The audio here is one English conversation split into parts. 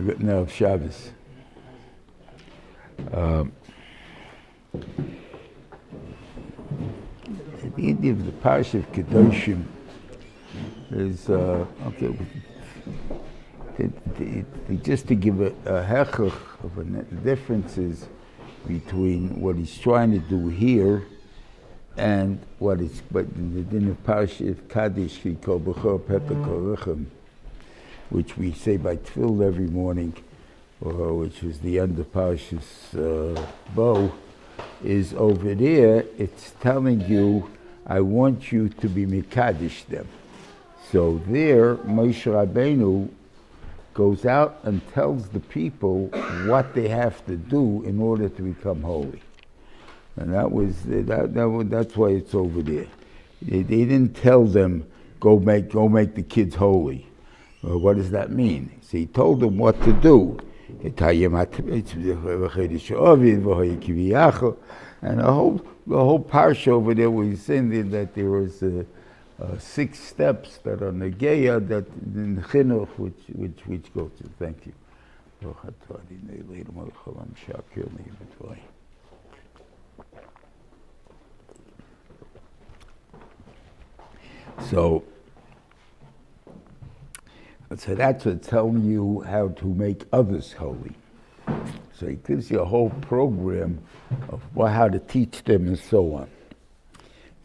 No, Shabbos. The idea of the Parshas of Kedoshim is, just to give a hechach of the differences between what he's trying to do here and what is, but in the din of Parshas Kaddish, we call B'chor Pepper Korechem, which we say by tefillah every morning, which is the end of Parshas Bo, is over there, it's telling you, I want you to be Mekadesh them. So there, Moshe Rabbeinu goes out and tells the people what they have to do in order to become holy. And that's why it's over there. They didn't tell them, go make the kids holy. What does that mean? So he told them what to do. And the whole parsha over there, we're saying that there was 6 steps that are negeya that in chinuch which go to. Thank you. So that's what telling you how to make others holy. So he gives you a whole program of how to teach them and so on.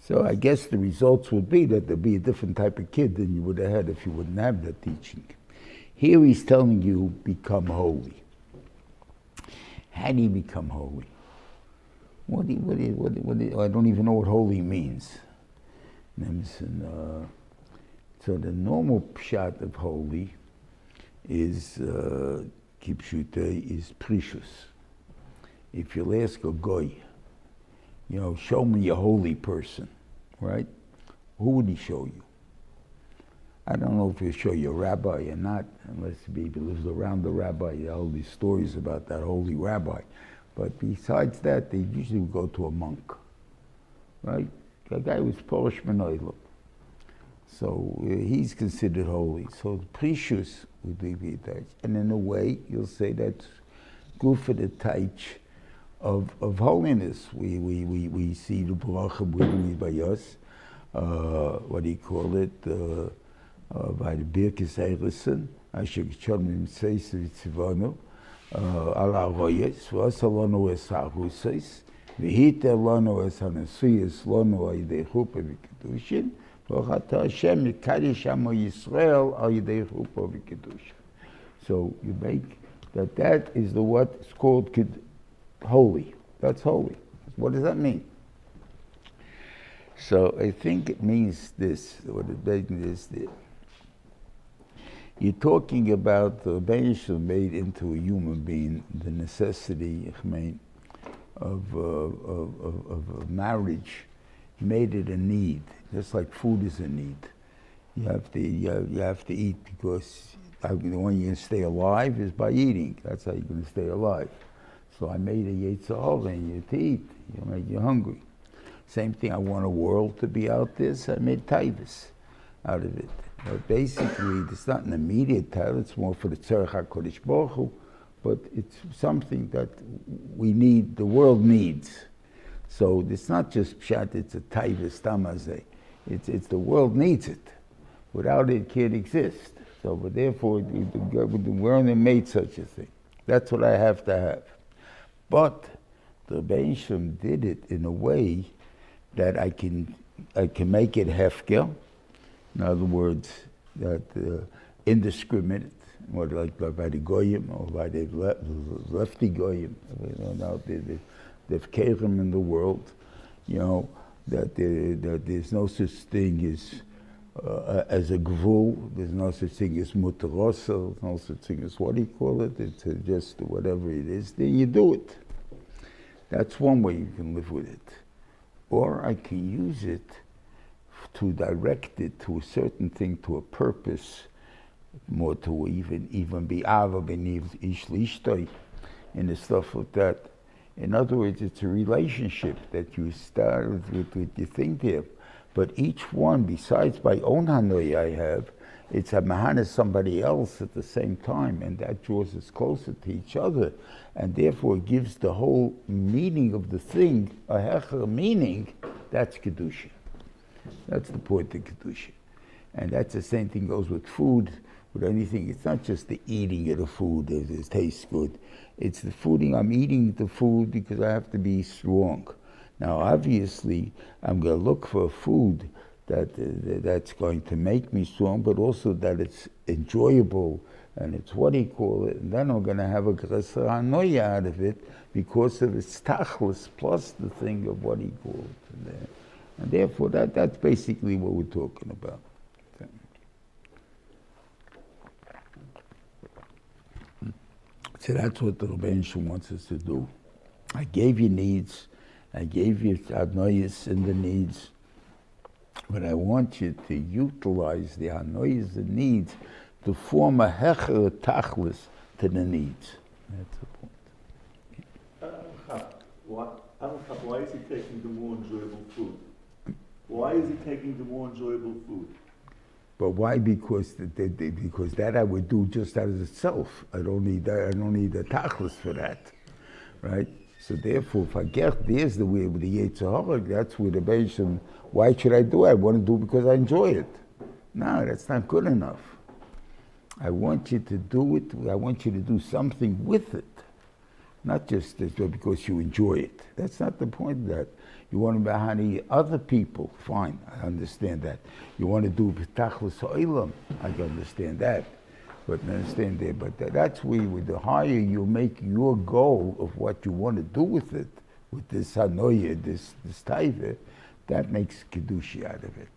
So I guess the results would be that there'd be a different type of kid than you would have had if you wouldn't have that teaching. Here he's telling you, become holy. How do you become holy? I don't even know what holy means. So the normal pshat of holy is kipshute is precious. If you'll ask a goy, show me a holy person, right? Who would he show you? I don't know if he'll show you a rabbi or not, unless he lives around the rabbi. All these stories about that holy rabbi. But besides that, they usually would go to a monk, right? That guy was Polish Menoilim. So he's considered holy. So precious would be that. And in a way, you'll say that's good for the taich of holiness. We see the bracha by us, what do you call it, by the Birkes Eiresen, Asher G'cholmim Seis V'tzivonu, Ala Royes, V'asalonu Es HaRusos, V'hiter Lonu Es HaNesuyes Lonu Ayidei Chuppah V'Kedushin, V'chata Hashem Yikadesh Amo Yisrael Ayidei Chuppah V'Kedushin. So you make that is what's called holy. That's holy. What does that mean? So I think it means this. What it means is that you're talking about the Rebbeinu made into a human being the necessity of marriage. He made it a need, just like food is a need. You have to eat because the way you're going to stay alive is by eating. That's how you're going to stay alive. So I made a Yetzirah and you to eat. You make you hungry. Same thing, I want a world to be out there, so I made taivas out of it. But basically, it's not an immediate title, it's more for the Tzarech HaKodesh Baruch Hu, but it's something that we need, the world needs. So it's not just pshat, it's a taivas tamazeh. It's the world needs it. Without it, it can't exist. So, but therefore, we're only made such a thing. That's what I have to have. But the Rebbeinu did it in a way that I can make it hefker. In other words, that indiscriminate, or like by the goyim or by the lefty goyim, the kerim in the world, that there's no such thing as a gvul, there's no such thing as mutarosa, there's no such thing as what do you call it? It's just whatever it is. Then you do it. That's one way you can live with it. Or I can use it to direct it to a certain thing, to a purpose, more to even be ava b'niv ish lishtoi, and the stuff like that. In other words, it's a relationship that you start with you think there. But each one, besides my own Hanoi I have, it's a mahana somebody else at the same time, and that draws us closer to each other, and therefore gives the whole meaning of the thing a hecher meaning. That's Kedoshim. That's the point of Kedoshim. And that's the same thing goes with food, with anything. It's not just the eating of the food, it tastes good. It's the fooding. I'm eating the food because I have to be strong. Now, obviously, I'm going to look for food that's going to make me strong, but also that it's enjoyable, and it's what do you call it, and then I'm going to have a grasa hanoya out of it because of its tachlis plus the thing of what he called it. And therefore, that's basically what we're talking about. So that's what the Rebbeinu wants us to do. I gave you needs, I gave you hanoyas in the needs, but I want you to utilize the hanoyas and needs to form a hecher tachlis to the needs. That's the point. Why is he taking the more enjoyable food? Why is he taking the more enjoyable food? But why? Because that I would do just as itself. I don't need that. I don't need a tachlis for that, right? So therefore, if I get there's the way with the Yetzer Hara, that's where the Beisham. Why should I do it? I want to do it because I enjoy it. No, that's not good enough. I want you to do it. I want you to do something with it, not just because you enjoy it. That's not the point of that. You want to be honey other people, fine, I understand that. You want to do tachlis ha'olam, I can understand that. But understand that. But that's where, with the higher you make your goal of what you want to do with it, with this hanoya, this taiva, that makes kedusha out of it.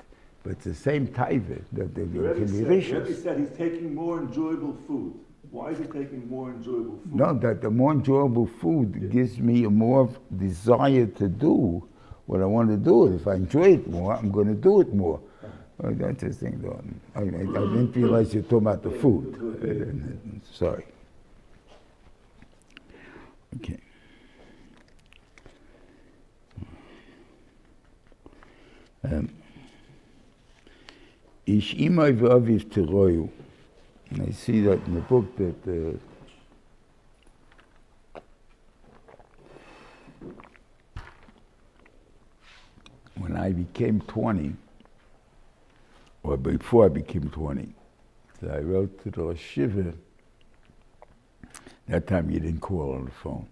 But it's the same taiva that can be vicious. You already said he's taking more enjoyable food. Why is he taking more enjoyable food? No, that the more enjoyable food gives me a more desire to do what I want to do. If I enjoy it more, I'm going to do it more. That's the thing, though. I didn't realize you're talking about the food. Sorry. Okay. Ish imay v'aviv teroyu. And I see that in the book that when I became 20, or before I became 20, so I wrote to the Rosh Yeshiva. That time you didn't call on the phone.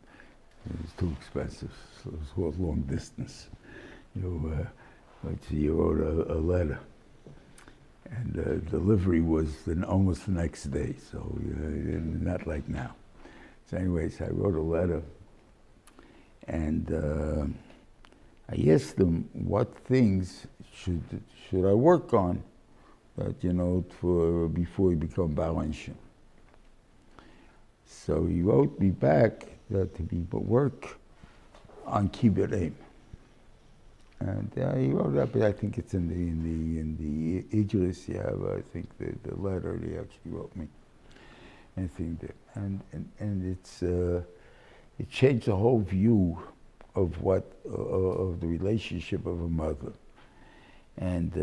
It was too expensive, so it was long distance. You wrote a letter. And the delivery was almost the next day, so not like now. So anyways, I wrote a letter, and I asked them what things should I work on, that before you become Balanshim. So he wrote me back that to be work on kibbutz. And he wrote up, I think it's in the Idris, I think the letter he actually wrote me. And it changed the whole view of of the relationship of a mother. And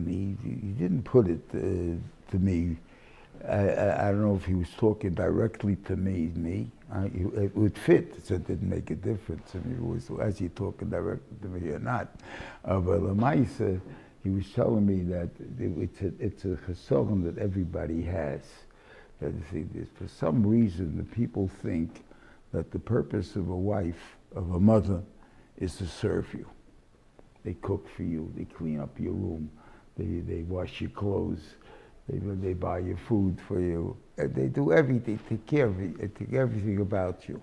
he didn't put it to me. I don't know if he was talking directly to me. It would fit, so it didn't make a difference. I mean, it was, as he talking directly to me or not. But Lamaisa, he was telling me that it's a chesaron that everybody has. That for some reason, the people think that the purpose of a wife, of a mother, is to serve you. They cook for you, they clean up your room, they wash your clothes, they buy your food for you. They do everything, take care of it, take everything about you.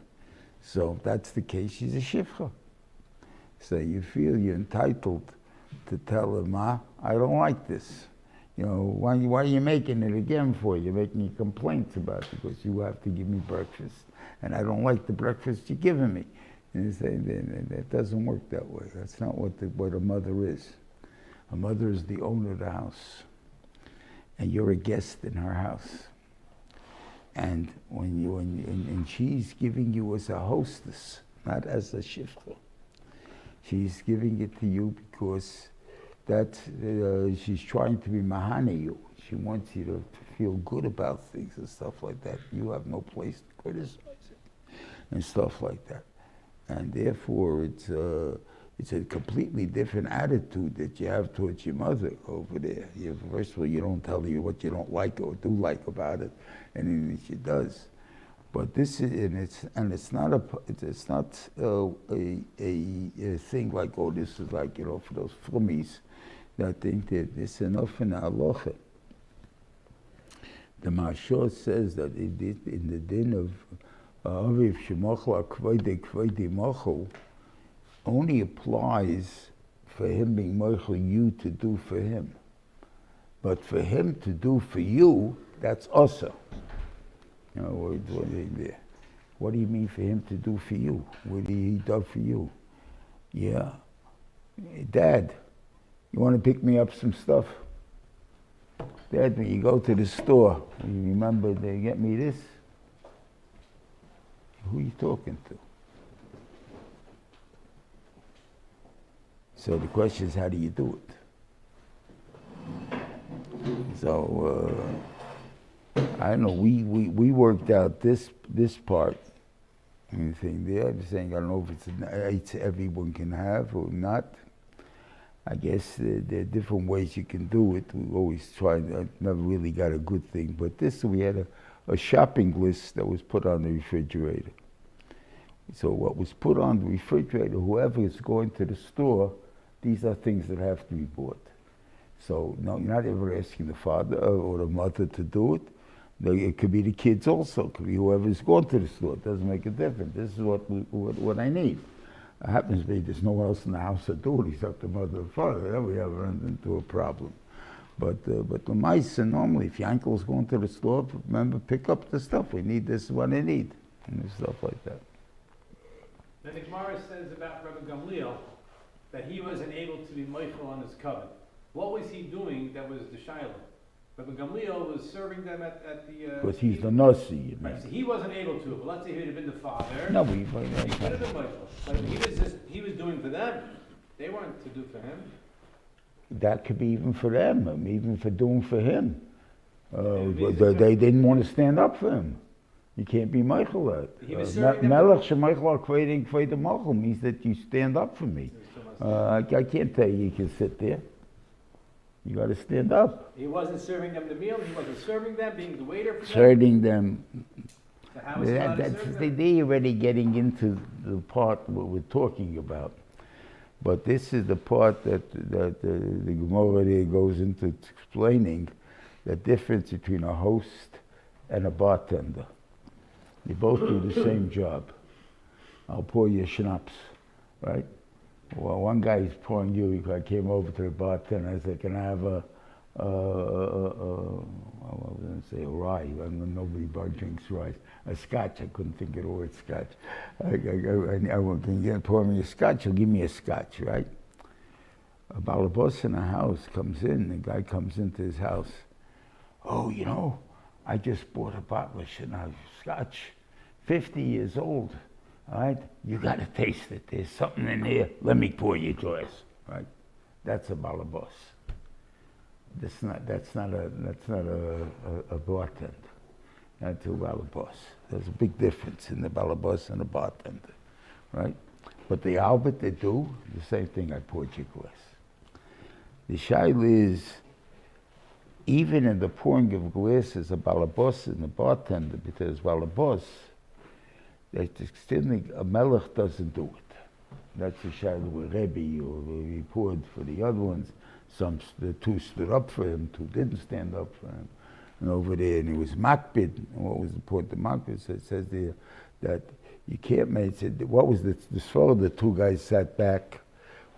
So if that's the case, she's a shifcha. So you feel you're entitled to tell her, Ma, I don't like this. Why are you making it again for? You're making complaints about it because you have to give me breakfast. And I don't like the breakfast you're giving me. And you say, that doesn't work that way. That's not what a mother is. A mother is the owner of the house. And you're a guest in her house. And and she's giving you as a hostess, not as a shifra. She's giving it to you because she's trying to be mahane you. She wants you to feel good about things and stuff like that. You have no place to criticize it and stuff like that. And therefore, it's a completely different attitude that you have towards your mother over there. First of all, you don't tell her what you don't like or do like about it, anything that she does. But this is, it's not a thing like, oh, this is like, for those flummies that think that it's enough in the halacha. The Mashal says that in the din of Aviv Shemachla Kvayde Kvayde Machal only applies for him being Machal you to do for him. But for him to do for you, that's asa. What do you mean for him to do for you? What did he do for you? Yeah. Dad, you want to pick me up some stuff? Dad, when you go to the store, you remember they get me this? Who are you talking to? So the question is, how do you do it? So, I don't know, we worked out this part. Anything there? I'm saying, I don't know if it's everyone can have or not. I guess there are different ways you can do it. We always tried, I never really got a good thing. But this, we had a shopping list that was put on the refrigerator. So what was put on the refrigerator, whoever is going to the store, these are things that have to be bought. So no, you're not ever asking the father or the mother to do it. It could be the kids also. It could be whoever's going to the store. It doesn't make a difference. This is what I need. It happens to be there's no one else in the house to do it except the mother and father. Then we have run into a problem. But the mice, normally, if your uncle's going to the store, remember, pick up the stuff. We need this, what I need, and stuff like that. Then the Gemara says about Rabbi Gamliel that he wasn't able to be meichel on his covenant. What was he doing that was the shiloh? Rabbi Gamliel was serving them at the... Because he's the nasi. Right, so he wasn't able to, but let's say he would have been the father. No, he could have been meichel. But he was doing for them. They weren't to do for him. That could be even for them, even for doing for him. They didn't want to stand up for him. You can't be meichel. Melech shemeichel kveidim kveidim machel means that you stand up for me. I can't tell you can sit there. You got to stand up. He wasn't serving them the meal. He wasn't serving them, being the waiter for them. Serving them. So how is he allowed to serve them? They're already getting into the part what we're talking about. But this is the part that the Gemara there goes into explaining the difference between a host and a bartender. They both do the same job. I'll pour you schnapps, right? Well, one guy is pouring you. I came over to the bartender. I said, "Can I have I was going to say a rye. Nobody drinks rye. A scotch. I couldn't think of the word scotch. I went, "Can you pour me a scotch?" He'll give me a scotch, right? A balabos in a house comes in. The guy comes into his house. "Oh, I just bought a bottle of scotch, 50 years old. All right, you got to taste it. There's something in there. Let me pour you a glass." Right? That's a balabos. That's not a bartender. That's a balabos. There's a big difference in the balabos and the bartender, right? But the albert they do the same thing. I poured you a glass. The shaila is, even in the pouring of glasses, a balabos and a bartender, because balabos, a melech doesn't do it. That's the shaila with Rebbe, or he poured for the other ones. The two stood up for him, two didn't stand up for him. And over there, and he was makbid. And what was the point of makbid? So it says there that you can't make it. What was the svara the two guys sat back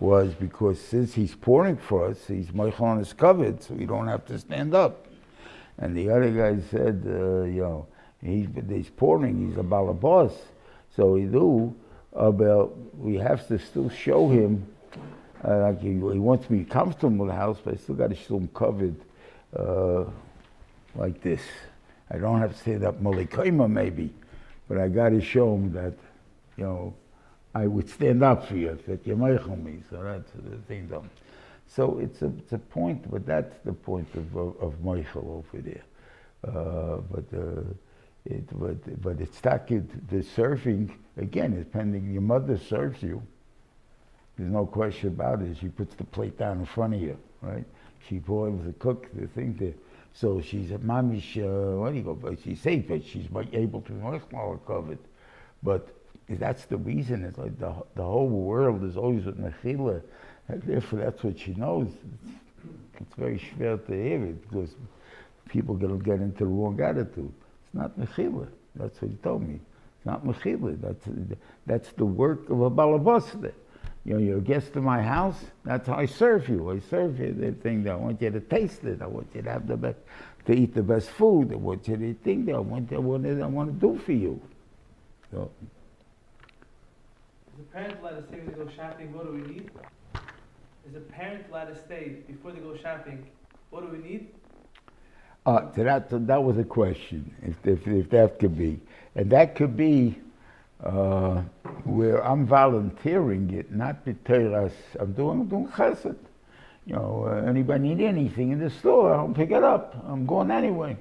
was because since he's pouring for us, he's meichel is covered, so we don't have to stand up. And the other guy said, he's pouring, he's a balabos, so we have to still show him, like he wants to be comfortable in the house, but I still got to show him covered like this. I don't have to stand up malikaima maybe, but I got to show him that, I would stand up for you that you meichel me. So that's the thing done. So it's a point, but that's the point of meichel over there. But it's the serving again. It's pending. Your mother serves you. There's no question about it. She puts the plate down in front of you, right? She boils the cook the thing there. So she's a mamish. What do you go? But she's safe, but she's able to meichel covered. But that's the reason. It's like the whole world is always with mechila, and therefore that's what she knows. It's very schwer to hear it because people gonna get into the wrong attitude. It's not mechila. That's what he told me. It's not mechila. That's the work of a balabasta. You know, you're a guest in my house. That's how I serve you. I serve you the thing that I want you to taste it. I want you to have the best, to eat the best food. I want you to think that I want to do for you. So. Is a parent allowed to stay when they go shopping? What do we need? Is a parent allowed to stay before they go shopping? What do we need? That was a question, if that could be. And that could be where I'm volunteering it, not because I'm doing chesed. You know, anybody need anything in the store, I'll pick it up. I'm going anyway.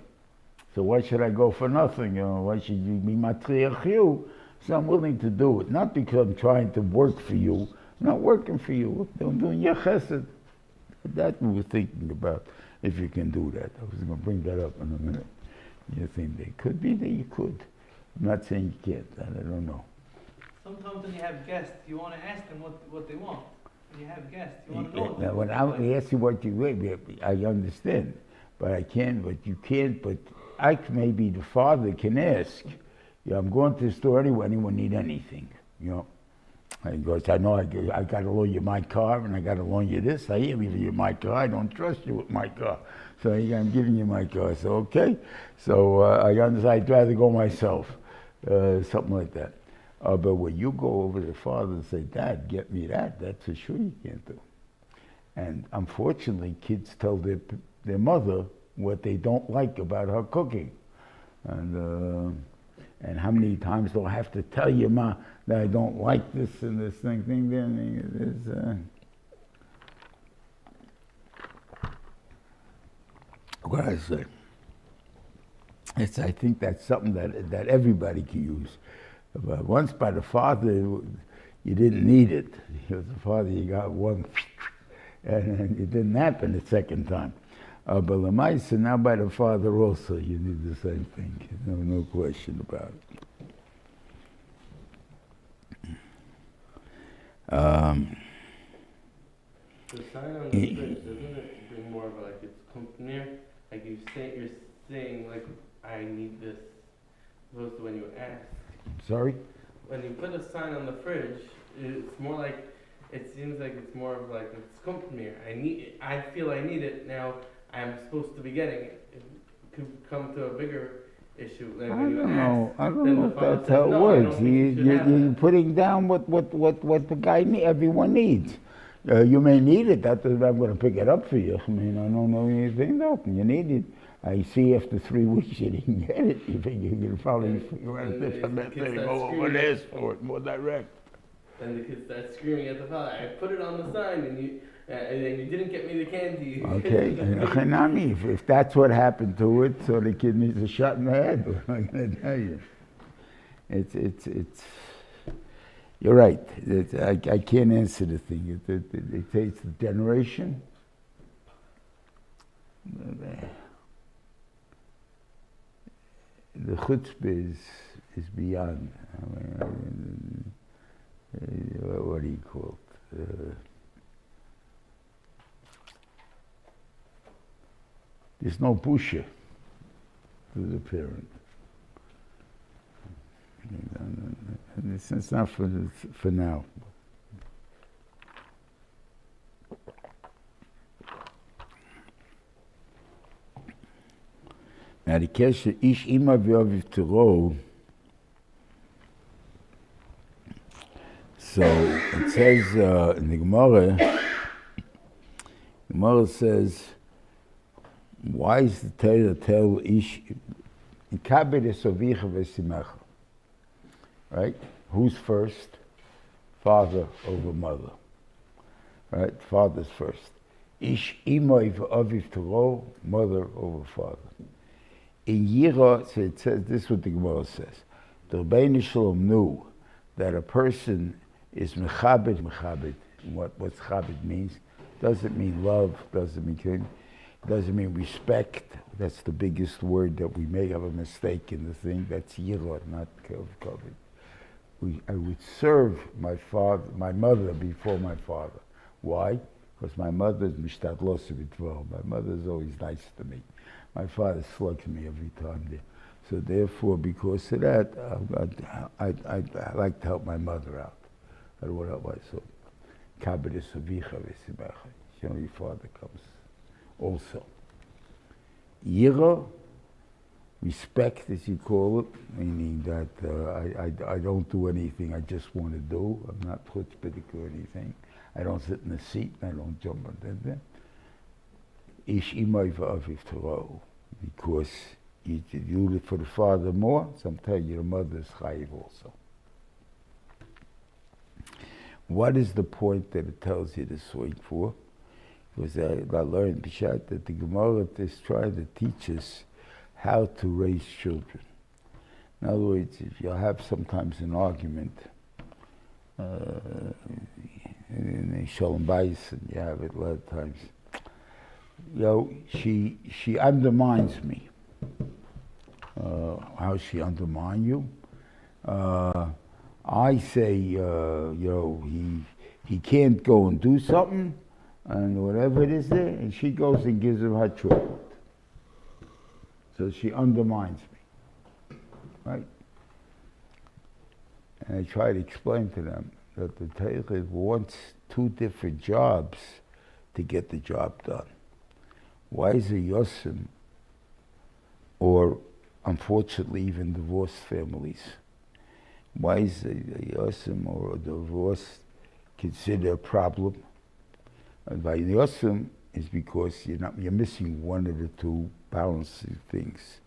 So why should I go for nothing? You know, why should you be matriach you? So I'm willing to do it, not because I'm trying to work for you. I'm not working for you. I'm doing your chesed. That we were thinking about, if you can do that. I was going to bring that up in a minute. You think they could be, that you could. I'm not saying you can't, I don't know. Sometimes when you have guests, you want to ask them what they want. When you have guests, you want to know what Now, they when want. I ask you what you want, I understand. But I can't, but you can't, but I maybe the father can ask. Yeah, I'm going to the store anyway, anyone need anything, you know. I goes, I know I got to loan you my car and I got to loan you this. I ain't giving you my car. I don't trust you with my car. So I'm giving you my car. So, okay. So I understand. I'd rather go myself. Something like that. But when you go over to the father and say, Dad, get me that, that's for sure you can't do. And unfortunately, kids tell their mother what they don't like about her cooking. And how many times do I have to tell you, Ma, that I don't like this and this thing then what I say? I think that's something that everybody can use. But once by the father, you didn't need it. Because the father, you got one, and it didn't happen the second time. But Lamaisa, now by the father also, you need the same thing. No question about it. The sign on the fridge, doesn't it bring more of a, like, it's company? Like you're saying, like, I need this, opposed to when you ask. Sorry? When you put a sign on the fridge, it's more like, it seems like it's more of like, it's company. I feel I need it, now I'm supposed to be getting it. It could come to a bigger issue. Like I when you don't ask, know. I don't then know the if father that's says, how it "No, I works. don't think you should have You're that." putting down what the guy everyone needs. You may need it. That doesn't mean I'm going to pick it up for you. I mean, I don't know anything. No, you need it. I see after 3 weeks you didn't get it. You think you can probably figure out a different method to go over and ask for it, more direct. And the kids start screaming at the father, I put it on the sign and you didn't get me the candy. Okay, if that's what happened to it, so the kid needs a shot in the head. What am I going to tell you? It's. You're right. I can't answer the thing. It takes the generation. The chutzpah is beyond. I mean, what do you call it? There's no pusher to the parent. It's not for now. Now the kesher ish ima v'aviv tero. So it says in the Gemara says, why is the Torah tell ish ikabed esovicha v'simecha? Right? Who's first? father over mother. Right? Father's first. Ish imoy v'aviv toro, mother over father. In Yira, so it says, this is what the Gemara says. The Rebbeinu Shalom knew that a person is mechabed. What's chabed means? Doesn't mean love, doesn't mean kin, doesn't mean respect. That's the biggest word that we may have a mistake in the thing. That's Yira, not kavod. I would serve my mother before my father. Why? Because my mother is mishtadlos b'tvo. My mother is always nice to me. My father slugs me every time there. So therefore, because of that, I like to help my mother out. I don't want to help myself. Kabbalah Savicha v'Simecha. Your father comes also. Yira, respect as you call it, meaning that I don't do anything I just want to do. I'm not chutzpahdik or anything. I don't sit in the seat and I don't jump on that. Ish imay v'aviv toro. Because you do it for the father more, sometimes your mother is chayiv also. What is the point that it tells you this way for? Because I learned Bishat that the Gemara is trying to teach us how to raise children. In other words, if you have sometimes an argument, in Shalom Bayis, and you have it a lot of times, she undermines me. How she undermine you? I say, he can't go and do something, and whatever it is there, and she goes and gives him her chocolate. So she undermines me, right? And I try to explain to them that the Torah wants two different jobs to get the job done. Why is a yosim, or unfortunately even divorced families, why is a yosim or a divorce considered a problem? And by yosim is because you're missing one of the two balancing things.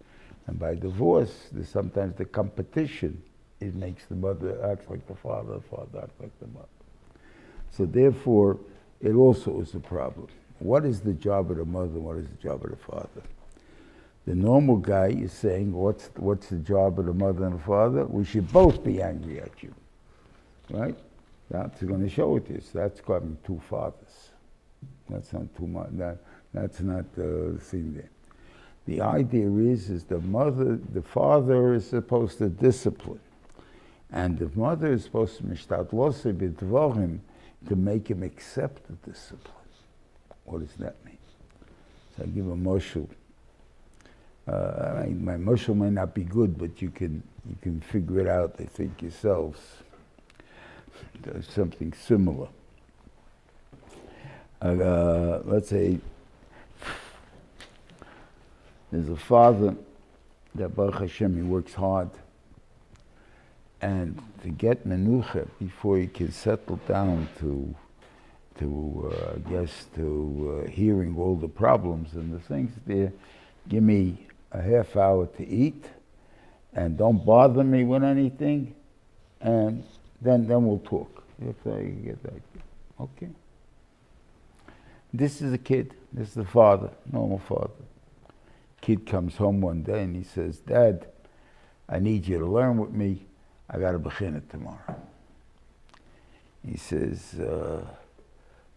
And by divorce, there's sometimes the competition. It makes the mother act like the father act like the mother. So therefore, it also is a problem. What is the job of the mother and what is the job of the father? The normal guy is saying, what's the job of the mother and the father? We should both be angry at you, right? That's going to show it is. That's having two fathers. That's not too much. That's not the thing there. The idea is the father is supposed to discipline, and the mother is supposed to mishtadlos b'dvarim to make him accept the discipline. What does that mean? So I give a moshul. My moshul may not be good, but you can figure it out, I think, yourselves. There's something similar. Let's say there's a father that Baruch Hashem, he works hard, and to get menucha before he can settle down to hearing all the problems and the things there, give me a half hour to eat, and don't bother me with anything, and then we'll talk. If I get that, okay. This is a kid. This is the father, normal father. Kid comes home one day and he says, "Dad, I need you to learn with me. I got a bechina tomorrow." He says,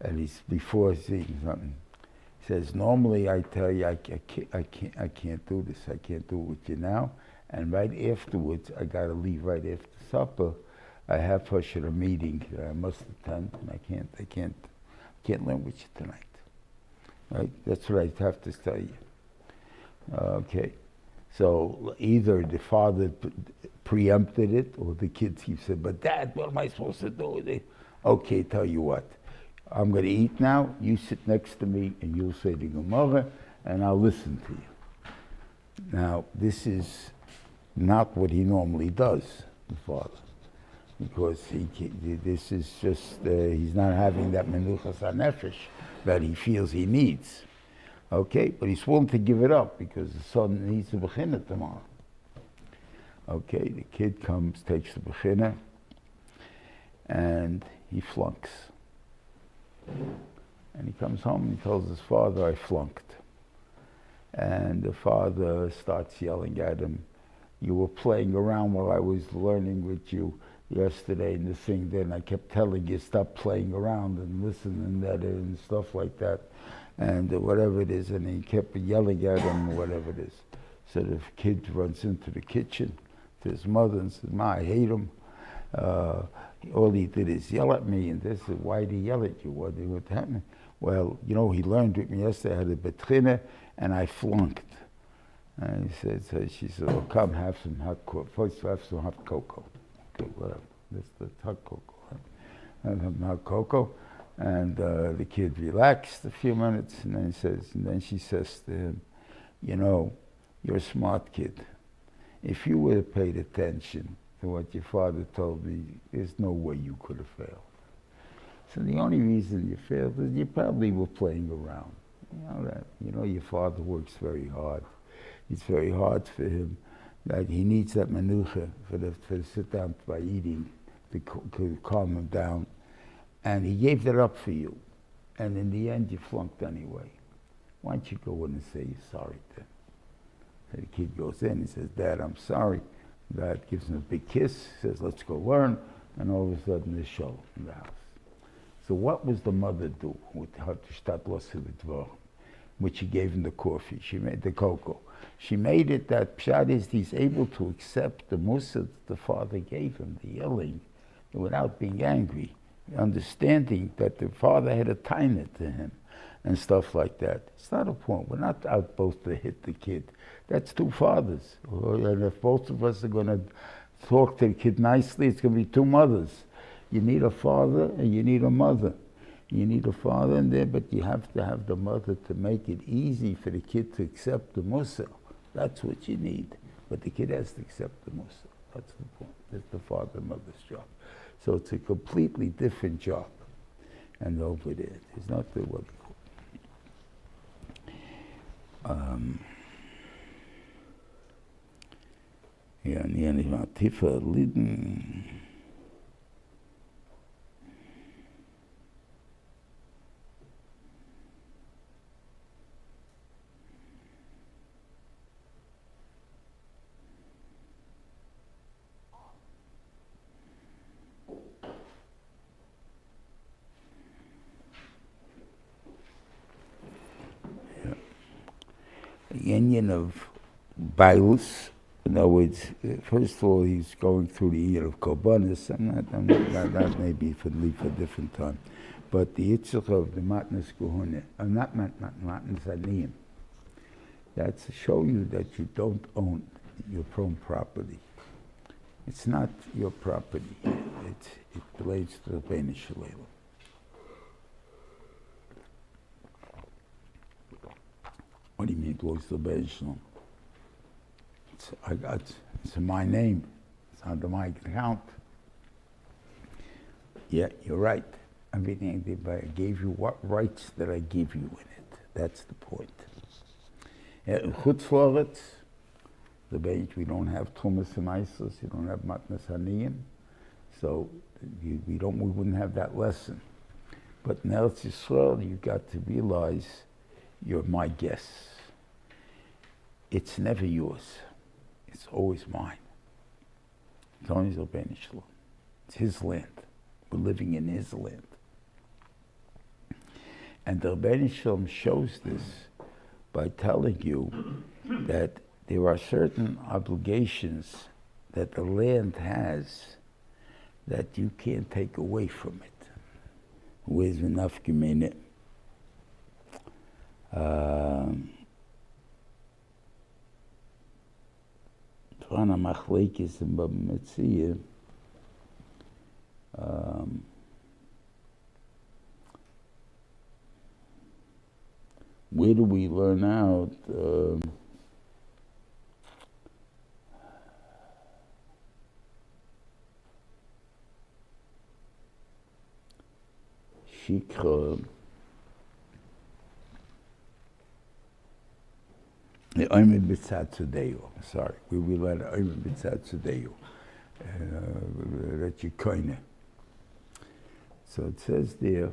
and he's before seeing something. He says, "Normally I tell you I can't do this. I can't do it with you now. And right afterwards, I got to leave right after supper. I have a meeting that I must attend, and I can't learn with you tonight." Right? That's what I have to tell you. Okay. So either the father preempted it, or the kid said, "But Dad, what am I supposed to do with it?" Okay, tell you what. I'm going to eat now. You sit next to me, and you'll say the Gemara, and I'll listen to you. Now, this not what he normally does, the father, because this is just, he's not having that menuchas hanefesh that he feels he needs. Okay, but he's willing to give it up because the son needs a bechina tomorrow. Okay, the kid comes, takes the bechina, and he flunks. And he comes home and he tells his father, I flunked. And the father starts yelling at him, you were playing around while I was learning with you yesterday in the thing, then I kept telling you stop playing around and listen and that and stuff like that, and whatever it is, and he kept yelling at him or whatever it is. So the kid runs into the kitchen to his mother and says, Ma, I hate him. All he did is yell at me, and this is why did he yell at you? What happened? Well, you know, he learned with me yesterday, I had a bartender, and I flunked. And he said, so she said, well, come have some hot cocoa. First, have some hot cocoa. Okay, whatever. That's the hot cocoa. Have some hot cocoa. And the kid relaxed a few minutes, and then she says to him, you know, you're a smart kid. If you would have paid attention to what your father told me, there's no way you could have failed. So the only reason you failed is you probably were playing around. You know your father works very hard. It's very hard for him. That he needs that manucha for the sit down by eating to calm him down. And he gave that up for you. And in the end, you flunked anyway. Why don't you go in and say you're sorry then? So the kid goes in, he says, Dad, I'm sorry. Dad gives him a big kiss, says, let's go learn. And all of a sudden, there's show in the house. So what was the mother do with her Shtadlos, which she gave him the coffee? She made the cocoa. She made it that Pshat is he's able to accept the musa that the father gave him, the yelling, without being angry, understanding that the father had a taina to him and stuff like that. It's not a point. We're not out both to hit the kid. That's two fathers. And if both of us are going to talk to the kid nicely, it's going to be two mothers. You need a father and you need a mother. You need a father in there, but you have to have the mother to make it easy for the kid to accept the musa. That's what you need. But the kid has to accept the musa. That's the point. That's the father and mother's job. So it's a completely different job. And over there, it's not the what ja, nicht mal tiefer liegen. The union of Bailus, in other words, first of all, he's going through the year of Korbanos, that may be for a different time. But the Yitzchak of the Matnas Gehune, not Matnas Aniyim, that's to show you that you don't own your own property. It's not your property. It relates to the Bnei Shalom. What do you mean it belongs to the Bnei Shalom? It's in my name. It's under my account. Yeah, you're right. Everything I gave you, what rights did I give you in it? That's the point. Chutz la'aretz, the bench, we don't have Tumas and Isis, you don't have Matnas Haniyim, so we wouldn't have that lesson. But in Eretz Yisrael, you got to realize you're my guest. It's never yours. It's always mine. It's only the Bnei Shalom. It's his land. We're living in his land. And the Bnei Shalom shows this by telling you that there are certain obligations that the land has that you can't take away from it. Where's the nafka Tana Machlekes in Baba Metzia. Where do we learn out? Shikha. The Oymed B'tzad Tzadeu. Sorry, we learn Oymed B'tzad Tzadeu. That you koine. So it says there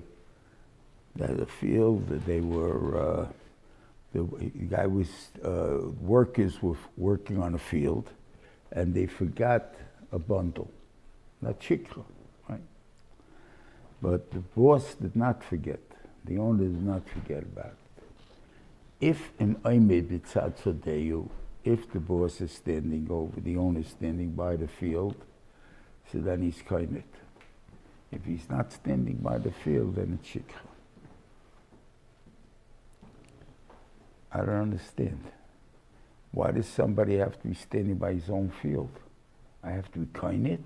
that the field that they were, the guy was, workers were working on a field, and they forgot a bundle, not shikra, right? But the boss did not forget. The owner did not forget about it. If in Oimed b'tzad sodeyu, if the boss is standing over, the owner is standing by the field, so then he's kainet. If he's not standing by the field, then it's shikra. I don't understand. Why does somebody have to be standing by his own field? I have to be kainet?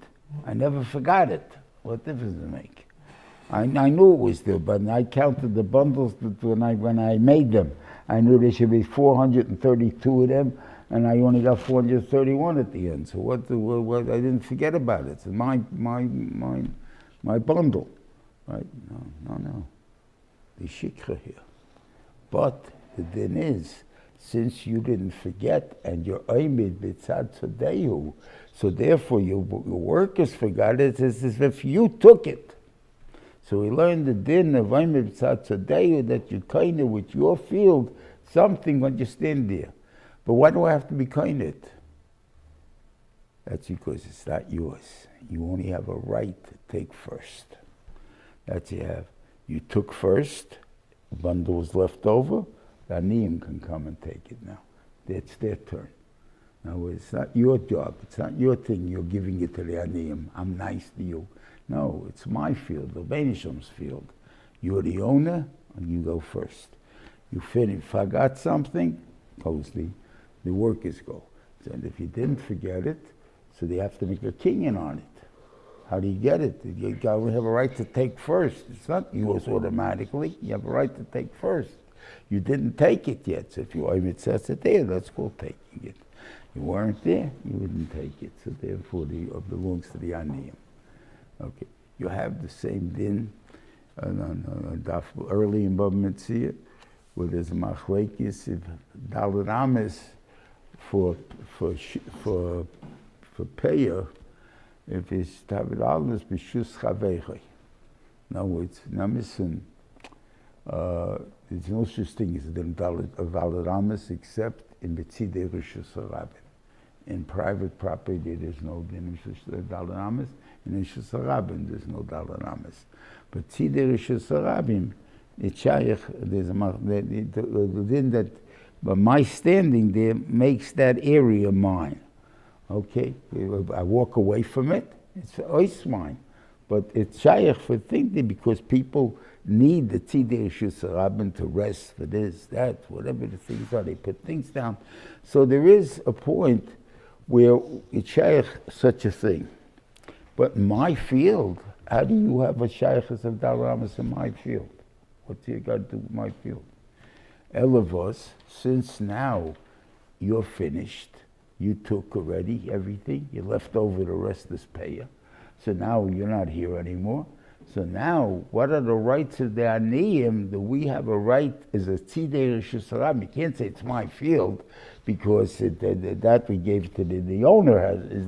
I never forgot it. What difference does it make? I knew it was there, but I counted the bundles when I made them. I knew there should be 432 of them, and I only got 431 at the end. So what I didn't forget about it. It's my bundle, right? No. The shikra here. But the din is, since you didn't forget and you're oimid b'tzad sodeyu, so therefore your workers forgot it, it's as if you took it. So we learned the din of oimid b'tzad sodeyu, that you kind of with your field something when you stand there. But why do I have to be kind of it? That's because it's not yours. You only have a right to take first. That's you have. You took first, the bundle was left over, the aniyim can come and take it now. It's their turn. Now it's not your job, it's not your thing, you're giving it to the aniyim. I'm nice to you. No, it's my field, the Benishom's field. You're the owner, and you go first. You finish. Forgot something, the workers go. So if you didn't forget it, so they have to make a kinyan on it. How do you get it? You have a right to take first. It's not yours automatically. You have a right to take first. You didn't take it yet. So if you are mitzvah there, that's called taking it. You weren't there, you wouldn't take it. So therefore, it belongs to the aniyim. Okay. You have the same din early in Bava Metzia, where there's a machlekes if daled ames for payer, if it's tavid almas b'shus chaveichai. In other words, namison, there's no such thing as a daled ames except in betzidei rishus harabim. In private property, there's no din daled ames. In rishus harabim, there's no daled ames. But tzidei rishus harabim, it's shaykh. There's the din that, but my standing there makes that area mine. Okay, I walk away from it. It's ois mine, but it's shaykh for thinking because people need the tzidei rishus harabim to rest for this, that, whatever the things are. They put things down. So there is a point where it's shaykh such a thing. But in my field, how do you have a shaykhus of dalramas in my field? What's you got to do with my field? Elavos, since now you're finished, you took already everything, you left over the rest of this payer, so now you're not here anymore. So now, what are the rights of the aniyim that we have a right as a tzidei rishus harabim? You can't say it's my field because that we gave to the owner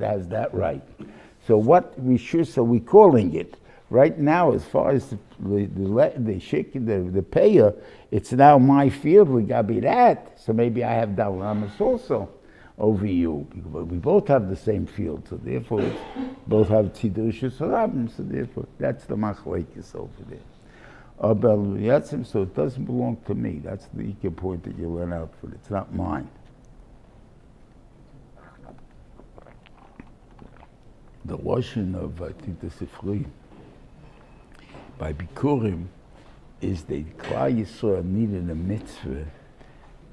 has that right. So what we calling it right now, as far as the payer, it's now my field. We got to be that. So maybe I have dalramas also over you. We both have the same field, so therefore both have tzidei rishus harabim. So therefore, that's the machlekes over there. So it doesn't belong to me. That's the equal point that you learn out for it. It's not mine. The washing of, I think, the Seforim by Bikurim is that Klal Yisrael needed a mitzvah,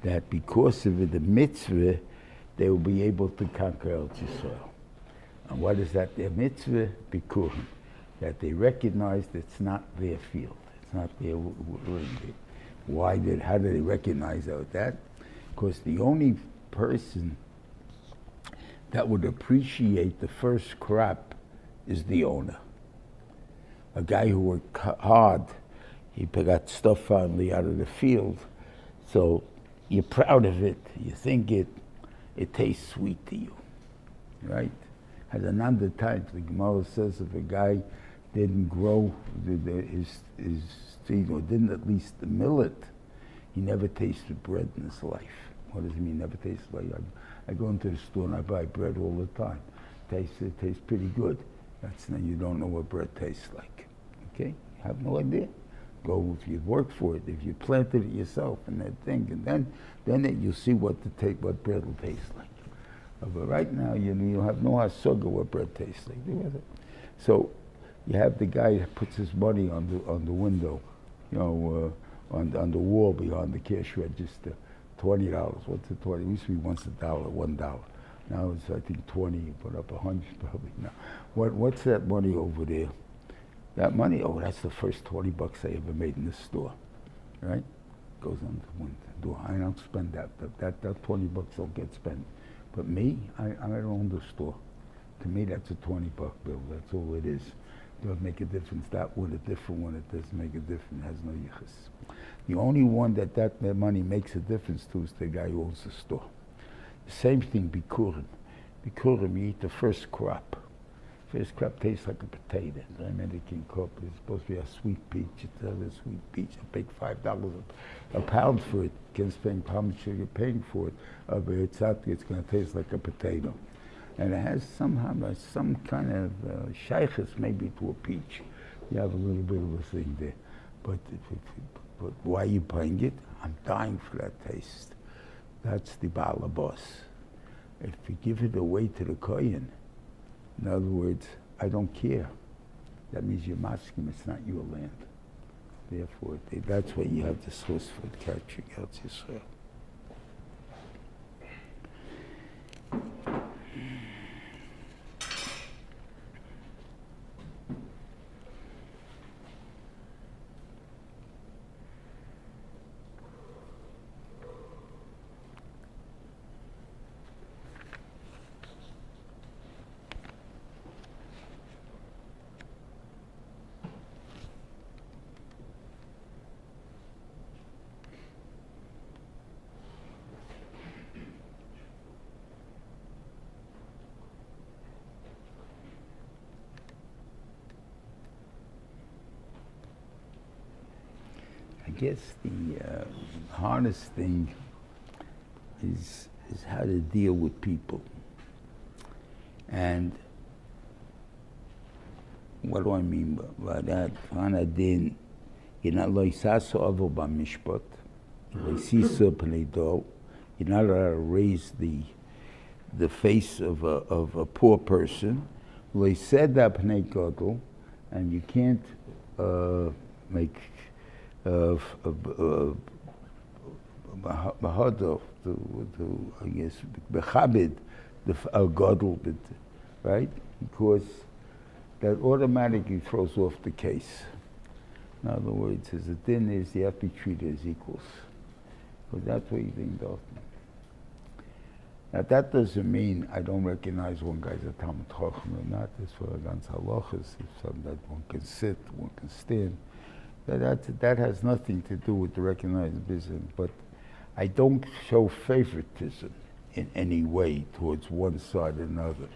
that because of the mitzvah, they will be able to conquer Eretz Yisrael. And what is that? Their mitzvah, Bikurim, that they recognize that it's not their field. It's not their how do they recognize that? Because the only person that would appreciate the first crop is the owner. A guy who worked hard, he got stuff finally out of the field, so you're proud of it, you think it tastes sweet to you, right? Has another time, the Gemara says of a guy didn't grow his seed, or didn't at least the millet, he never tasted bread in his life. What does it mean, never tasted like? I go into the store and I buy bread all the time. It tastes pretty good. That's now you don't know what bread tastes like. Okay? You have no idea. Go if you work for it, if you planted it yourself and that thing, and then you'll see what bread will taste like. But right now you have no hasuga what bread tastes like. So you have the guy that puts his money on the window, on the wall behind the cash register. $20. What's it, 20? It used to be once $1, $1. Now it's, I think, 20. You put up 100 probably now. What's that money over there? That money, that's the first $20 I ever made in this store, right? Goes on to one door. I don't spend that. That $20 don't get spent. But me, I don't own the store. To me, that's a $20 bill. That's all it is. It doesn't make a difference. That one, a different one, it doesn't make a difference. It has no yichus. The only one that money makes a difference to is the guy who owns the store. The same thing, bikurim. Bikurim, you eat the first crop. First crop tastes like a potato. The American cup is supposed to be a sweet peach. It's a sweet peach. I paid $5 a pound for it. Against paying how much you're paying for it. But it's going to taste like a potato. And it has some kind of shaykhs maybe to a peach. You have a little bit of a thing there. But why are you buying it? I'm dying for that taste. That's the Baal boss. If you give it away to the Kohen, in other words, I don't care. That means you're masking, it's not your land. Therefore, that's why you have the source for capturing Eretz Yisrael. I guess the hardest thing is how to deal with people. And what do I mean by that? You're not allowed to raise the face of a poor person. And you can't make bahadov to I guess bechabed the gadol, right? Because that automatically throws off the case. In other words, as a din is, you have to be treated as equals, because that's what you think of. Now that doesn't mean I don't recognize one guy's a Talmud Chacham or not. That's for against halachas. If something that one can sit, one can stand. That has nothing to do with the recognized business, but I don't show favoritism in any way towards one side or another.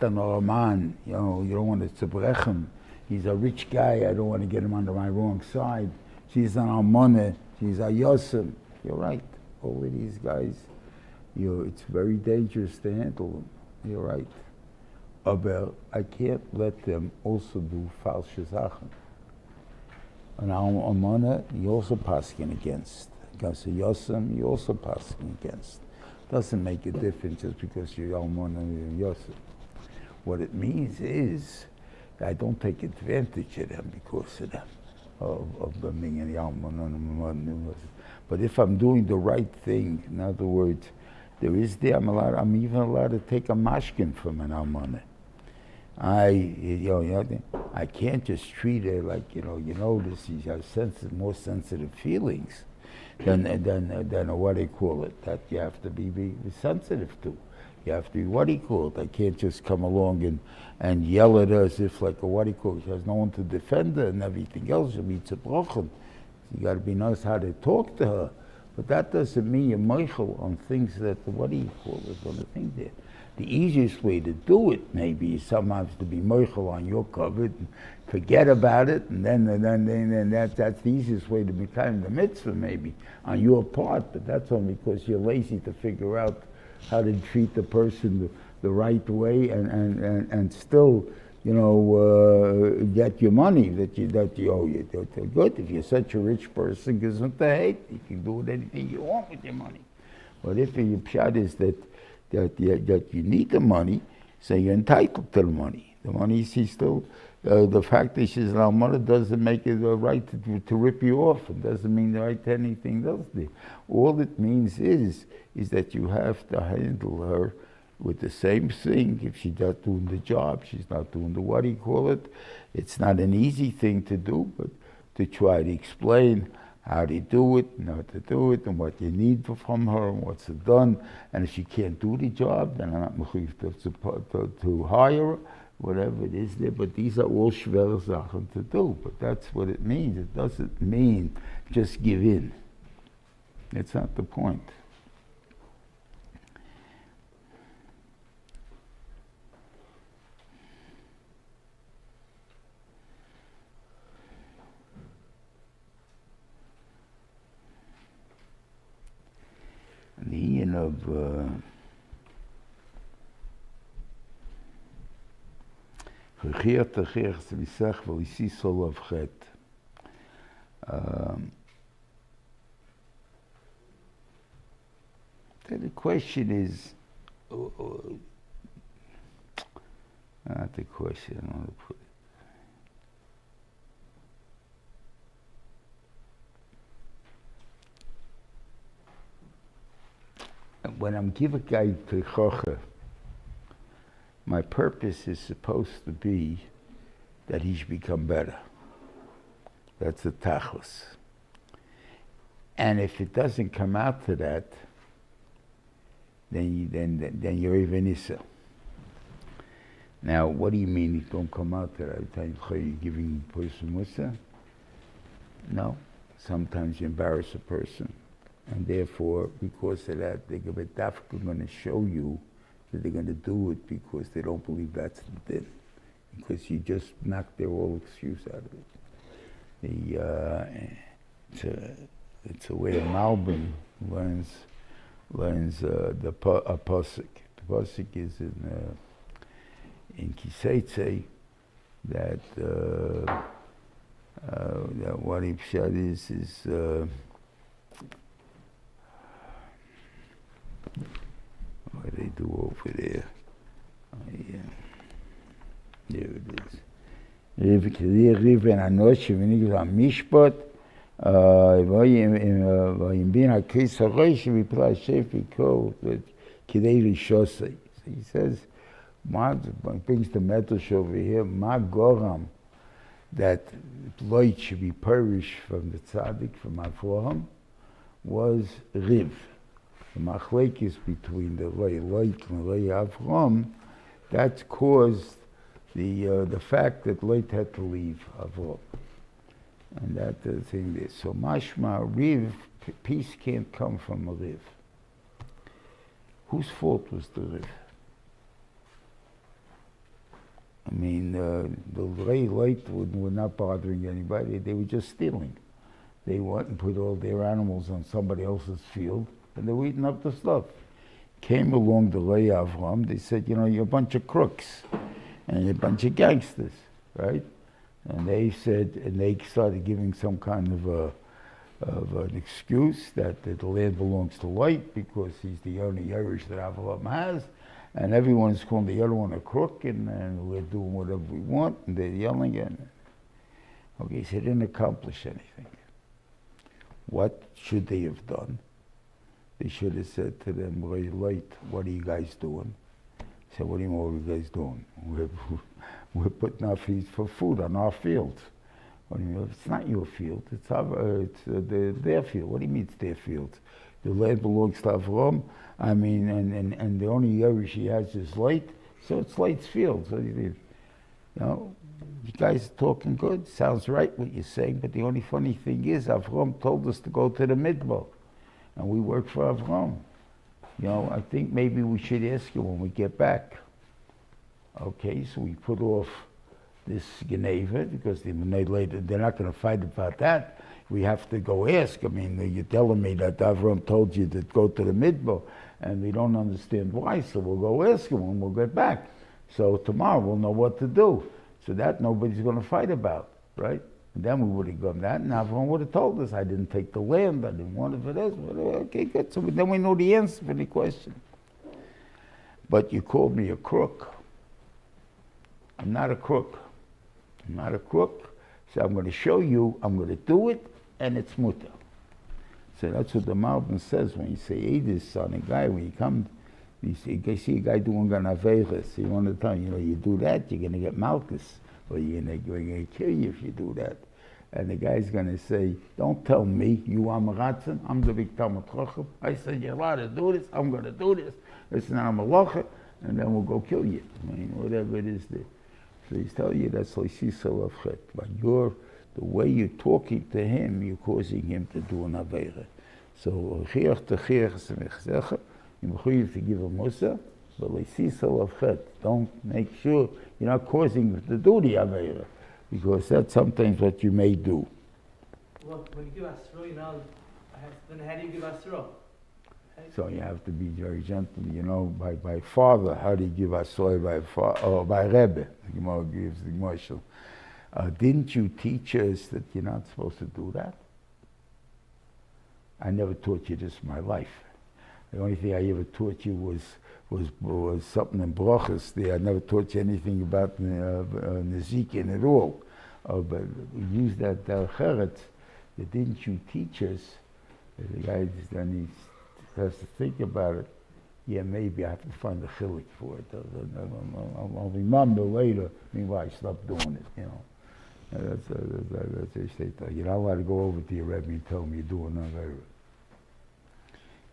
Roman, you don't want to zerbrechen. He's a rich guy, I don't want to get him under my wrong side. She's an almone, she's a yosem. You're right, all of these guys, it's very dangerous to handle them. You're right. Aber I can't let them also do falsche Sachen. And almone, you also passing against. Against a yosem, you also passing against. Doesn't make a difference just because you're almone and you're yosem. What it means is I don't take advantage of them because of them, of them being in the almone. But if I'm doing the right thing, in other words, I'm even allowed to take a mashkin from an almone. I can't just treat her like, she has more sensitive feelings than what they call it, that you have to be sensitive to. You have to be I can't just come along and yell at her as if like she has no one to defend her and everything else. She'll be zerbrochen. You got to be nice how to talk to her. But that doesn't mean you're meichel on things that, on the thing there. The easiest way to do it maybe is sometimes to be moichel on your covet and forget about it, and then that's the easiest way to become the mitzvah maybe on your part, but that's only because you're lazy to figure out how to treat the person the right way and still, get your money that you owe you. Good, if you're such a rich person, gesund hate, you can do anything you want with your money. But if your pshat is that you need the money, so you're entitled to the money. The money is still, the fact that she's our mother doesn't make it a right to rip you off. It doesn't mean the right to anything else. All it means is that you have to handle her with the same thing. If she's not doing the job, she's not doing the what do you call it. It's not an easy thing to do, but to try to explain how to do it, and how to do it, and what you need from her, and what's done. And if she can't do the job, then I'm not mechuyev to hire her, whatever it is there. But these are all schwere Sachen to do. But that's what it means. It doesn't mean just give in. That's not the point. The union of the question is, not the question, I don't want to put it. When I'm giving a guy to my purpose is supposed to be that he should become better. That's the tachlis. And if it doesn't come out to that, then you're even issa. Now, what do you mean it don't come out to that? Are you giving a person musa? No. Sometimes you embarrass a person. And therefore, because of that, they're going to show you that they're going to do it because they don't believe that's the din. Because you just knocked their whole excuse out of it. It's a way that Malbim learns a pasuk. The pasuk is in Kiseitze that what he said is what they do over there. There it is. Reuven Anosh v'nigla mishpat v'yim bin hakris harosh v'pla shefiko kidei rishosei. So he says, brings the medrash over here, ma goram, that loit should be perished from the tzaddik, from Avraham, was Riv. The machlekes between the Loit and Avram, that caused the fact that Loit had to leave Avram. And that the thing is. So mashma, Riv, peace can't come from a Riv. Whose fault was the Riv? I mean, the Loit were not bothering anybody, they were just stealing. They went and put all their animals on somebody else's field, and they were eating up the stuff. Came along the Lei Avram, they said, you're a bunch of crooks, and you're a bunch of gangsters, right? And they said, and they started giving some kind of an excuse that the land belongs to Light because he's the only Yerush that Avram has, and everyone's calling the other one a crook, and we're doing whatever we want, and they're yelling at him. Okay, so they didn't accomplish anything. What should they have done? They should have said to them, Light, what are you guys doing? He said, what do you mean, what are you guys doing? We're putting our feet for food on our fields. What do you mean? It's not your field, it's their field. What do you mean it's their field? The land belongs to Avram, and the only Yerush he has is Light, so it's Light's field. So you guys are talking good, sounds right what you're saying, but the only funny thing is Avram told us to go to the Midbar, and we work for Avram. I think maybe we should ask you when we get back. Okay, so we put off this Geneva because they're not going to fight about that. We have to go ask. I mean, you're telling me that Avram told you to go to the Midbar, and we don't understand why, so we'll go ask him when we'll get back. So tomorrow we'll know what to do. So that nobody's going to fight about, right? And then we would have gone that, and Avram would have told us, I didn't take the land, I didn't want it for this. Okay, good. So then we know the answer for the question. But you called me a crook. I'm not a crook. I'm not a crook. So I'm going to show you, I'm going to do it, and it's mutter. So that's what the Malbim says when you say Edis on a guy, when you come, you see a guy doing an Averis, so you want to tell him, you do that, you're going to get Malchus, or you're going to kill you if you do that. And the guy's going to say, don't tell me, you are Maratzen, I'm the big Talmud Chacham. I said, you're allowed to do this, I'm going to do this. It's not a malacha, and then we'll go kill you. I mean, whatever it is there. So he's telling you that's Leisisa of Chet. But the way you're talking to him, you're causing him to do an Aveira. So, Chiach to Chiach Semechzecha, you're to give a Musa, but Leisisa of Chet. Don't make sure you're not causing him to do the Aveira, because that's sometimes what you may do. Well, when you give Asro, then how do you give Asro? So you have to be very gentle, by father, how do you give Asroy by Rebbe? The Gemara gives the Gemara. Didn't you teach us that you're not supposed to do that? I never taught you this in my life. The only thing I ever taught you was something in Brachas there. I never taught you anything about Nezikin at all. But we use that Cheret. Didn't you teach us? The guy then has to think about it. Yeah, maybe I have to find a chilik for it. I'll remember later. Meanwhile, I stopped doing it. That's a state. You're not allowed to go over to your Rebbe and tell him you're doing Avera.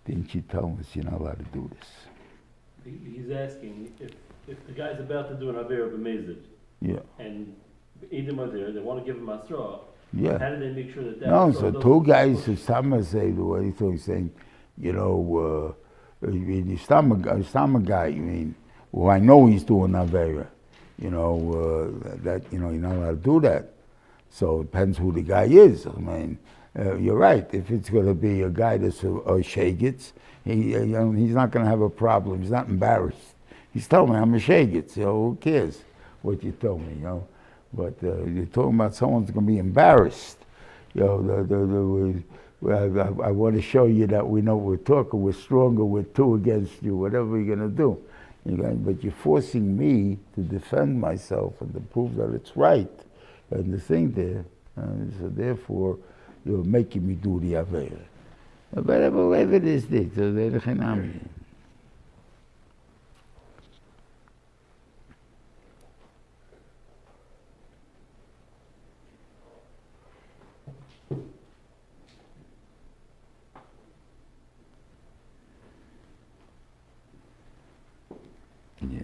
Didn't you tell us you're not allowed to do this? He's asking if the guy's about to do an Avera b'mezid. Yeah. And Edom are there, they want to give him Asra. Yeah. How do they make sure that that? No, Asra so doesn't- two guys who Sama say the way he's saying, you Stama guy, well, I know he's doing Avera. That you're not allowed to do that. So it depends who the guy is. You're right. If it's going to be a guy that's a shagitz, he's not going to have a problem. He's not embarrassed. He's telling me I'm a shagitz. Who cares what you told me? But you're talking about someone's going to be embarrassed. I want to show you that we know we're talking. We're stronger with two against you. Whatever we're going to do. But you're forcing me to defend myself and to prove that it's right. And the thing there, so therefore, you're making me do the Avera. Whatever it is, yeah.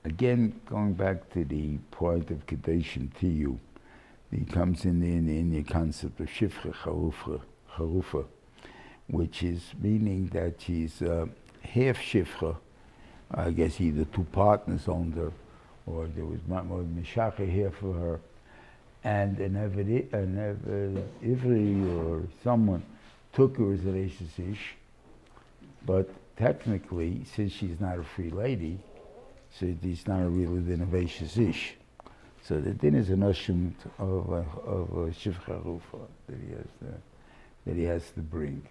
Again, going back to the point of Kedoshim to you, he comes in the concept of Shifra Charufa, which is meaning that she's half Shifra. I guess either two partners owned her, or there was Mishacha here for her, and an Ivri or someone took her as a Reishis Ish, but technically, since she's not a free lady, so it's not a real din of Reishis Ish. So the din is an oshim of Shifcha Rufa that he has to bring.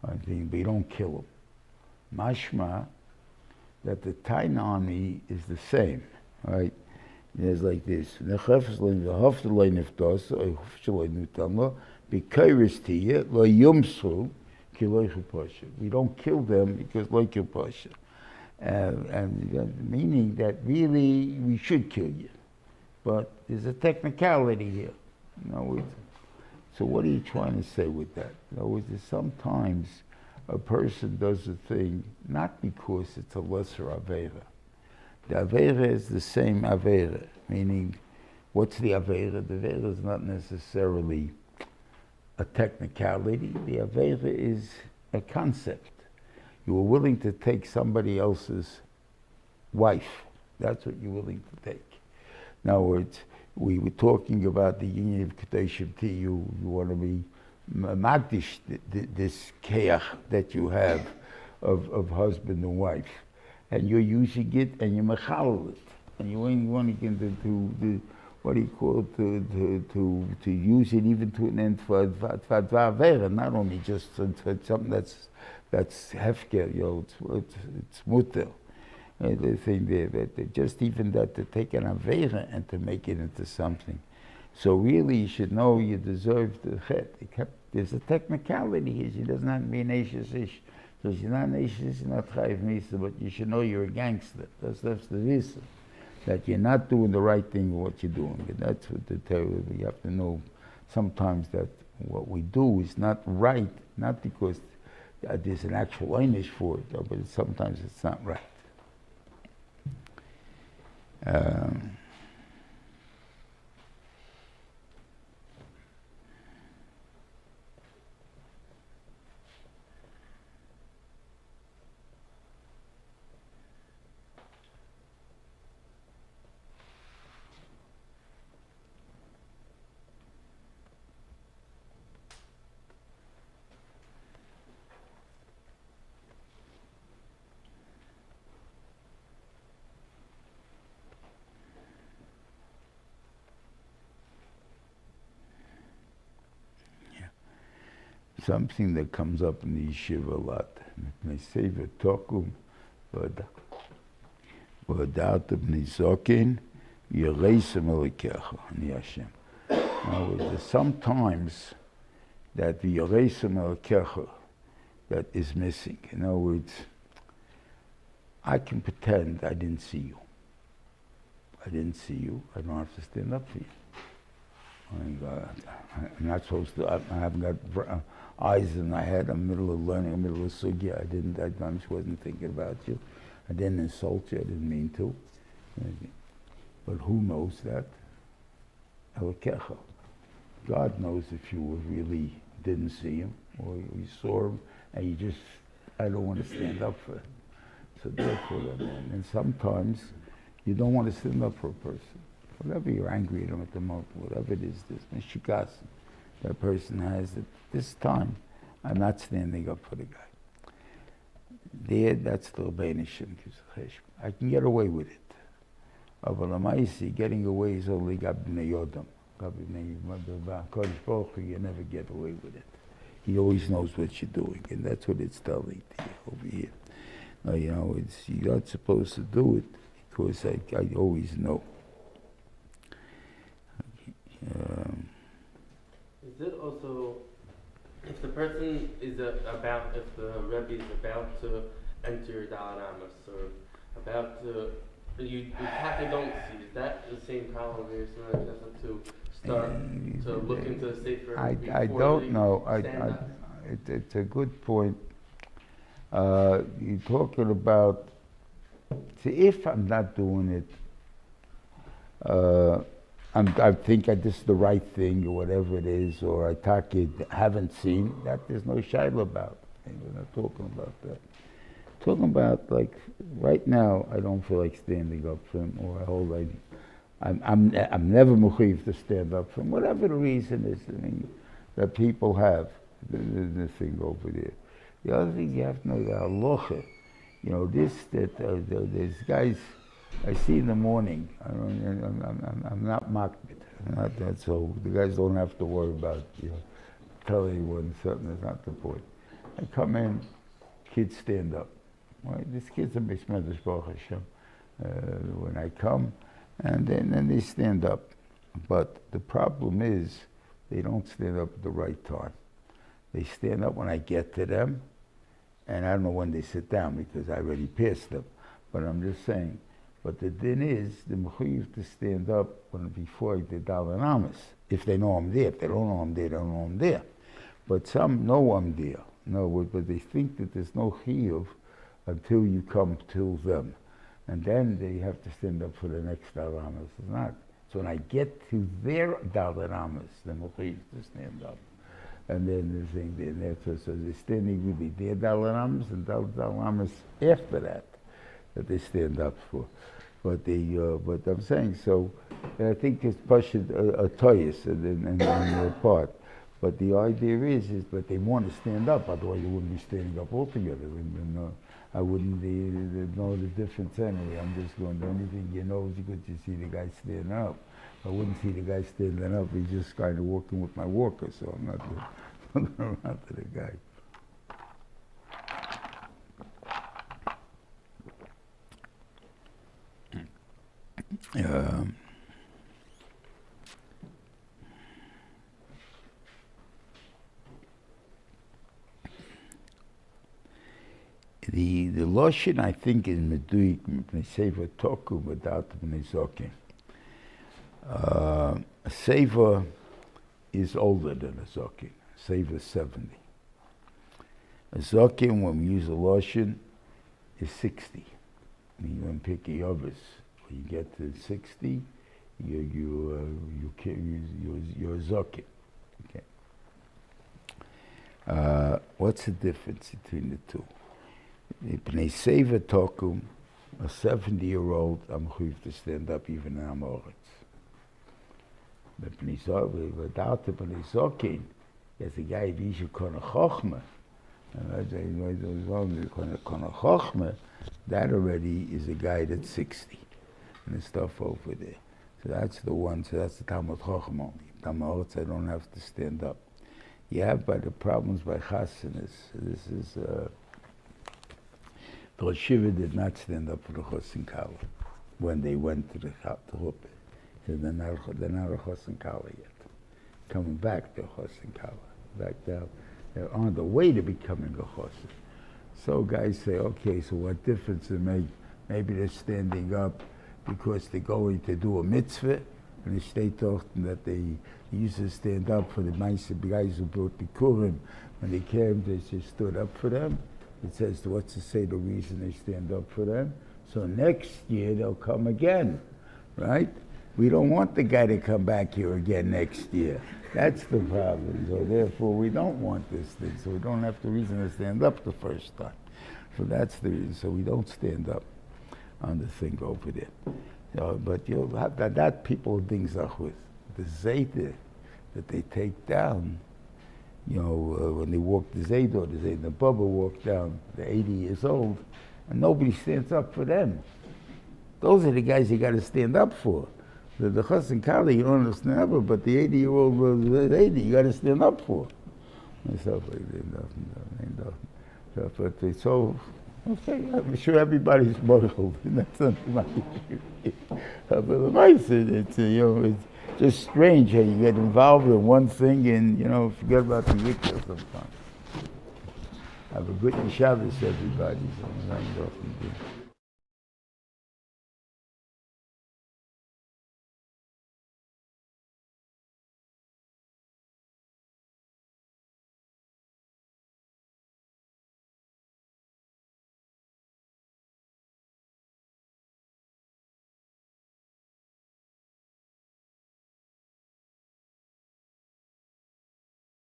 But you don't kill him. Mashma, that the Tainani is the same, right? It's like this. We don't kill them because like your pasha. And meaning that really we should kill you. But there's a technicality here. So what are you trying to say with that? In other words, sometimes a person does a thing not because it's a lesser Avera. The Avera is the same Avera, meaning What's the Aveira? The Aveira is not necessarily a technicality. The Aveira is a concept. You were willing to take somebody else's wife. That's what you're willing to take. In other words, we were talking about the union of Kedoshim to you. You want to be magdish this keach that you have of husband and wife, and you're using it and you're mechalel it, and you ain't wanting to what do you call it, to use it even to an end for Avera, not only just for something that's hefker, it's mutter. The thing there, that just even that to take an Avera and to make it into something. So really you should know you deserve the chet. There's a technicality here. She doesn't have to be an Eishes Ish. So she's not an Eishes Ish, not Chayiv Misa, but you should know you're a gangster. That's the reason. That you're not doing the right thing with what you're doing. And that's what the Torah, you have to know sometimes that what we do is not right, not because there's an actual einish for it, but sometimes it's not right. Something that comes up in the yeshiva a lot. They say v'tokum v'adat b'nei zokin yereisem elikecha ani Hashem. Now, there's sometimes that the yereisem elikecha that is missing. In other words, I can pretend I didn't see you. I didn't see you. I don't have to stand up for you. I'm not supposed to. I haven't got eyes in my head. I'm in the middle of learning, I'm in the middle of sugya. I just wasn't thinking about you. I didn't insult you. I didn't mean to. But who knows that? Elikecha. God knows if you really didn't see him or you saw him and you just, I don't want to stand up for him. So therefore, and sometimes you don't want to stand up for a person. Whatever you're angry at him at the moment, whatever it is, this mishikas that person has at this time, I'm not standing up for the guy. There, that's the Rebbeinu. I can get away with it. Avalamaisi, getting away is only Gab B'nei Yodam. Kodesh Baruch Hu, you never get away with it. He always knows what you're doing, and that's what it's telling to you over here. Now, you know, you're not supposed to do it because I always know. Is it also, if the person is about, if the Rebbe is about to enter Dalar Amos or about to, you don't see, is that the same problem here? So just to start to look into the Sefer I don't know. It's a good point. You're talking about, see, if I'm not doing it, I think this is the right thing, or whatever it is, or I haven't seen, that there's no shayla about. We're not talking about that. Talking about, like, right now, I don't feel like standing up for him, or I'm never mechuyev to stand up for him, whatever the reason is, that people have, the thing over there. The other thing you have to know, the halacha, there's guys, I see in the morning. I'm not makbid. So the guys don't have to worry about telling anyone something. That's not the point. I come in, kids stand up. Right? These kids are B'Smedrash Baruch Hashem. When I come, and then they stand up. But the problem is they don't stand up at the right time. They stand up when I get to them, and I don't know when they sit down because I already passed them. But I'm just saying. But the din is, the mechuyev to stand up before I did Dalar Amos. If they know I'm there. If they don't know I'm there, they don't know I'm there. But some know I'm there. No, but they think that there's no chiyuv until you come to them. And then they have to stand up for the next Dalar Amos. It's not. So when I get to their Dalet Amas, then we'll to stand up. And then the thing, so they're standing with their Dalet Amas and Dalet Amas after that they stand up for. But I'm saying, so I think it's Pashut a toyus in their part. But the idea is that they want to stand up, otherwise they wouldn't be standing up altogether. I wouldn't know the difference anyway. I'm just going, the only thing you know is you see the guy standing up. I wouldn't see the guy standing up, he's just kind of walking with my walker, so I'm not looking around to the guy. The Loshin, I think, is Meduik, Mipnei Sefer Toku, without Mipnei Zokin. A Sefer is older than a Zokin. A Sefer is 70. A Zokin, when we use a Loshin, is 60. When you pick a Yovis, when you get to 60, you're a Zokin. Okay. What's the difference between the two? B'nei Sefer Tokum, a 70-year-old, I'm going to stand up even in Amoritz. But without the B'nei Zokin, there's a guy who is a Kona Chochma. Kona Chochma, that already is a guy that's 60. And the stuff over there. So that's the one, so that's the Talmud Chochma only. Amoritz, I don't have to stand up. You have by the problems by Chassidus, this is... The Shiva did not stand up for the Chosin Kala when they went to the Chuppah. They're not a Chosin Kala yet. Coming back to Chosin Kala. Back down. They're on the way to becoming a Chosin. So guys say, okay, so what difference does it make? Maybe they're standing up because they're going to do a mitzvah, and the state taught them that they used to stand up for the guys who brought Bikurim. When they came, they just stood up for them. It says, what's to say the reason they stand up for them? So next year they'll come again, right? We don't want the guy to come back here again next year. That's the problem. So therefore we don't want this thing. So we don't have the reason to stand up the first time. So that's the reason. So we don't stand up on the thing over there. So, but you'll have that people things with. The Zayta that they take down, when they walk the Zayda, the Bubba walk down, they're 80 years old, and nobody stands up for them. Those are the guys you got to stand up for. The Chosin Kala, you don't stand up for, but the 80-year-old was 80, you got to stand up for. And stuff like that. So, okay, I'm sure everybody's moral. That's not my issue. But the mice, it's just strange how you get involved in one thing and, forget about the Yikra sometimes. Have a good Shabbos, everybody.